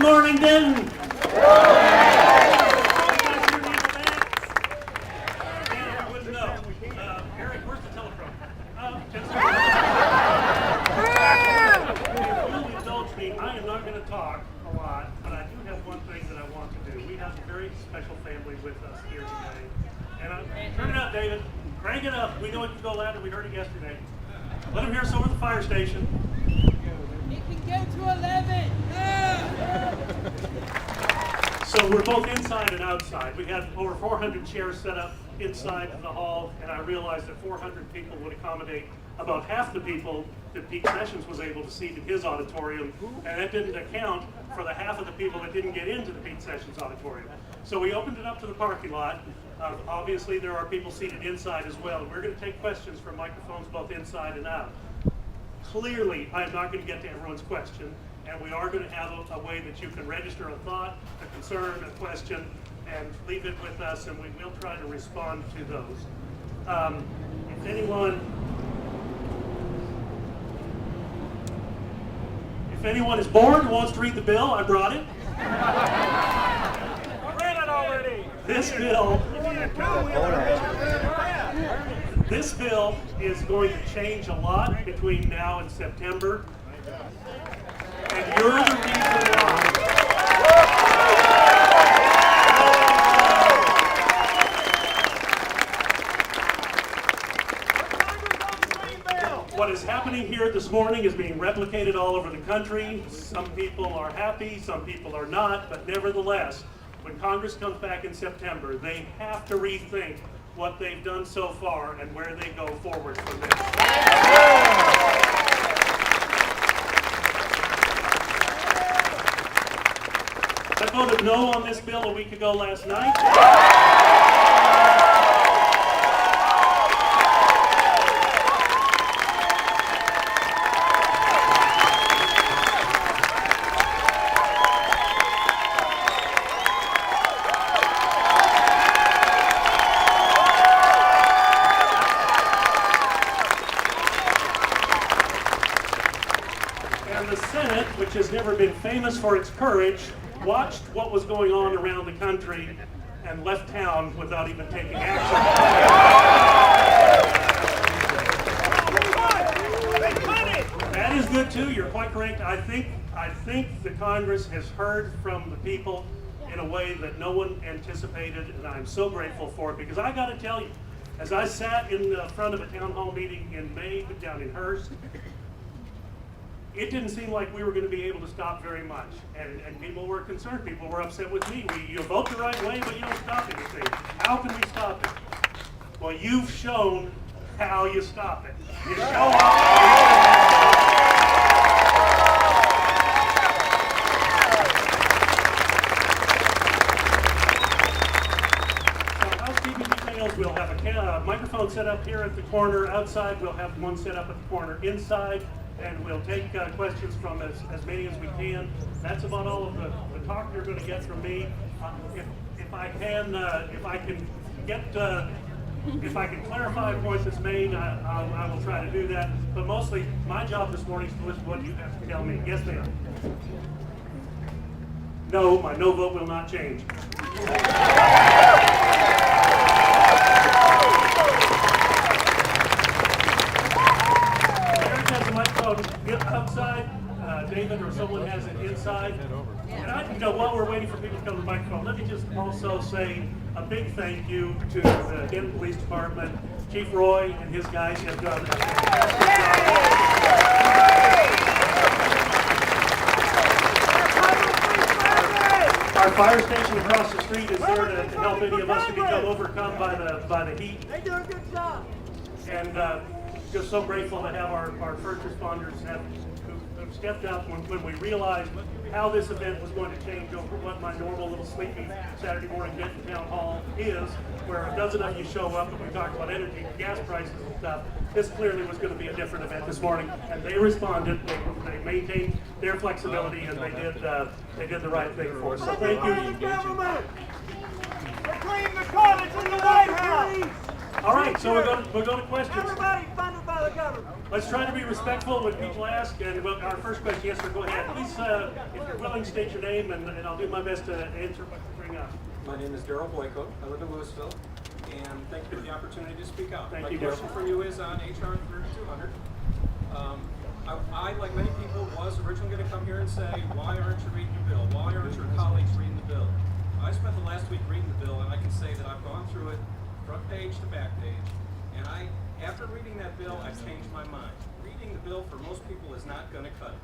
morning, Denton. Eric, where's the telephone? If you'll indulge me, I am not going to talk a lot, but I do have one thing that I want to do. We have a very special family with us here today. And turn it up, David. Crank it up. We know it can go louder. We heard it yesterday. Let them hear us over the fire station. It can go to 11. So we're both inside and outside. We had over 400 chairs set up inside the hall, and I realized that 400 people would accommodate about half the people that Pete Sessions was able to seat in his auditorium, and that didn't account for the half of the people that didn't get into the Pete Sessions auditorium. So we opened it up to the parking lot. Obviously there are people seated inside as well. We're going to take questions from microphones both inside and out. Clearly, I'm not going to get to everyone's question, and we are going to have a way that you can register a thought, a concern, a question, and leave it with us, and we will try to respond to those. If anyone is bored and wants to read the bill, I brought it. I read it already. This bill is going to change a lot between now and September, and you're the reason why. What is happening here this morning is being replicated all over the country. Some people are happy, some people are not, but nevertheless, when Congress comes back in September, they have to rethink what they've done so far and where they go forward from this. I voted no on this bill a week ago last night. And the Senate, which has never been famous for its courage, watched what was going on around the country and left town without even taking action. That is good too, you're quite correct. I think the Congress has heard from the people in a way that no one anticipated, and I'm so grateful for it, because I got to tell you, as I sat in the front of a town hall meeting in May down in Hearst, it didn't seem like we were going to be able to stop very much, and people were concerned. People were upset with me. You vote the right way, but you don't stop anything. How can we stop it? Well, you've shown how you stop it. You show up. So housekeeping details, we'll have a microphone set up here at the corner. Outside, we'll have one set up at the corner inside. And we'll take questions from as many as we can. That's about all of the talk you're going to get from me. If I can clarify a point that's made, I will try to do that. But mostly, my job this morning is to listen to what you have to tell me. Yes, ma'am. No, my no vote will not change. Outside, David or someone has it inside. And while we're waiting for people to come to the microphone, let me just also say a big thank you to the Denton Police Department. Chief Roy and his guys have done a fantastic job. Our fire station across the street is there to help any of us who become overcome by the heat. They do a good job. And just so grateful to have our first responders who stepped up when we realized how this event was going to change over what my normal little sleepy Saturday morning Denton Town Hall is, where a dozen of you show up and we talk about energy and gas prices and stuff. This clearly was going to be a different event this morning, and they responded. They maintained their flexibility, and they did the right thing for us. So thank you. Clean the cottage in the White House. All right, so we're going to questions. Everybody, thunder vote. Let's try to be respectful when people ask. And our first question, yes, sir, go ahead. Please, if you're willing, state your name, and I'll do my best to answer what you bring up. My name is Daryl Boyko. I live in Louisville, and thank you for the opportunity to speak out. Thank you, My question Daryl. for you is on HR 3200. I, like many people, was originally going to come here and say, why aren't you reading the bill? Why aren't your colleagues reading the bill? I spent the last week reading the bill, and I can say that I've gone through it front page to back page, and after reading that bill, I've changed my mind. Reading the bill for most people is not going to cut it.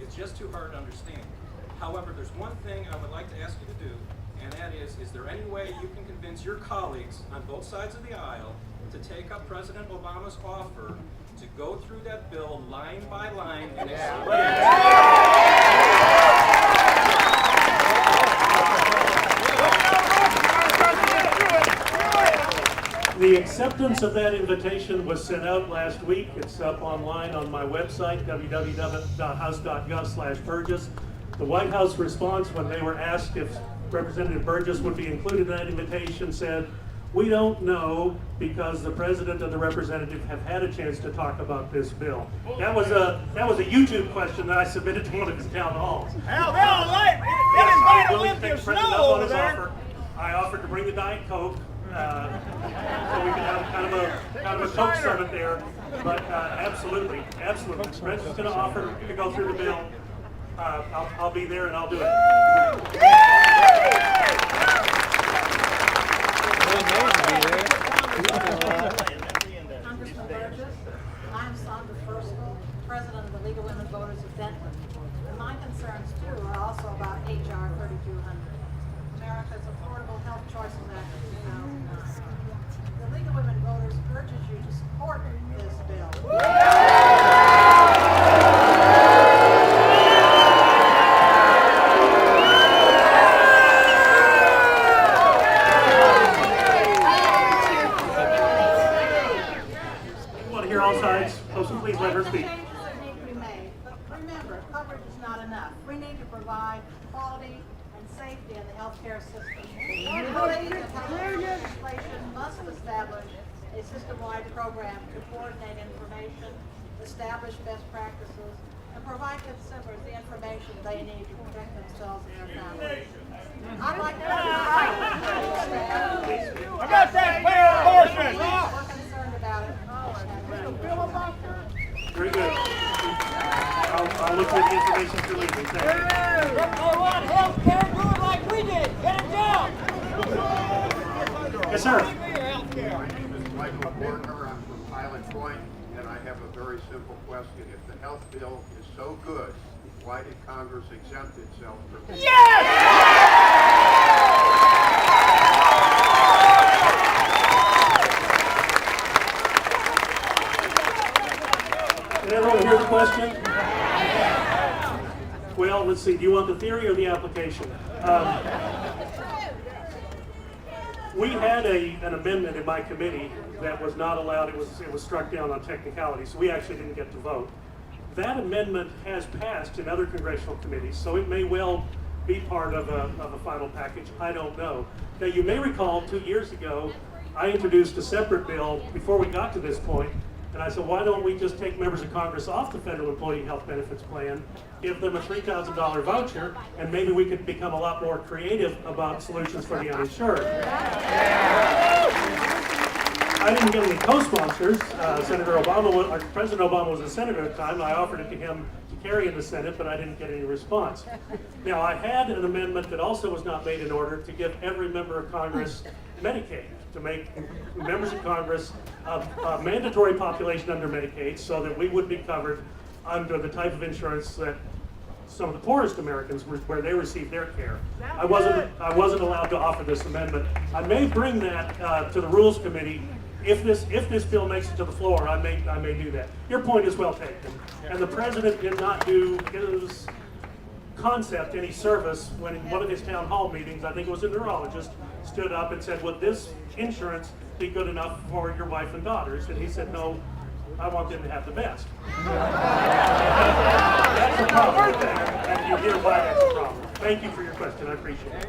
It's just too hard to understand. However, there's one thing I would like to ask you to do, and that is there any way you can convince your colleagues on both sides of the aisle to take up President Obama's offer to go through that bill line by line and explain? The acceptance of that invitation was sent out last week. It's up online on my website, www.house.gov/Burgess. The White House response when they were asked if Representative Burgess would be included in that invitation said, "We don't know because the President and the Representative have had a chance to talk about this bill." That was a YouTube question that I submitted to one of his town halls. Hell, they're all right. They Yes, didn't I'm invite willing to take Olympia the President Snow up on over his there. offer. I offered to bring the Diet Coke, so we could have kind of a Coke summit there. But absolutely. The President's going to offer to go through the bill. I'll be there and I'll do it. Congressman Burgess, I am Sandra Furstall, President of the League of Women Voters of Denton. And my concerns too are also about HR 3200, America's Affordable Health Choices Act of 2009. The League of Women Voters urges you to support this bill. Please let her speak. Changes that need to be made, but remember, coverage is not enough. We need to provide quality and safety in the healthcare system. We believe that healthcare legislation must establish a system-wide program to coordinate information, establish best practices, and provide consumers the information they need to protect themselves and their families. I'd like to about that fair abortion. We're concerned about it. Very good. I'll look at the information for leaving. Thank you. They want health care, do it like we did. Get it down. Yes, sir. My name is Michael C. I'm from Highland Point, and I have a very simple question. If the health bill is so good, why did Congress exempt itself from this? Did everyone hear the question? Well, let's see. Do you want the theory or the application? We had an amendment in my committee that was not allowed. It was struck down on technicality, so we actually didn't get to vote. That amendment has passed in other congressional committees, so it may well be part of a final package. I don't know. Now, you may recall 2 years ago, I introduced a separate bill before we got to this point. And I said, why don't we just take members of Congress off the Federal Employee Health Benefits Plan, give them a $3,000 voucher, and maybe we could become a lot more creative about solutions for the uninsured. I didn't get any co-sponsors. President Obama was a senator at the time. I offered it to him to carry in the Senate, but I didn't get any response. Now, I had an amendment that also was not made in order to give every member of Congress Medicaid, to make members of Congress a mandatory population under Medicaid so that we would be covered under the type of insurance that some of the poorest Americans where they receive their care. I wasn't allowed to offer this amendment. I may bring that to the Rules Committee. If this bill makes it to the floor, I may do that. Your point is well taken. And the President did not do his concept any service when in one of his town hall meetings, I think it was a neurologist, stood up and said, would this insurance be good enough for your wife and daughters? And he said, no, I want them to have the best. That's a problem, and you hear why that's a problem. Thank you for your question, I appreciate it.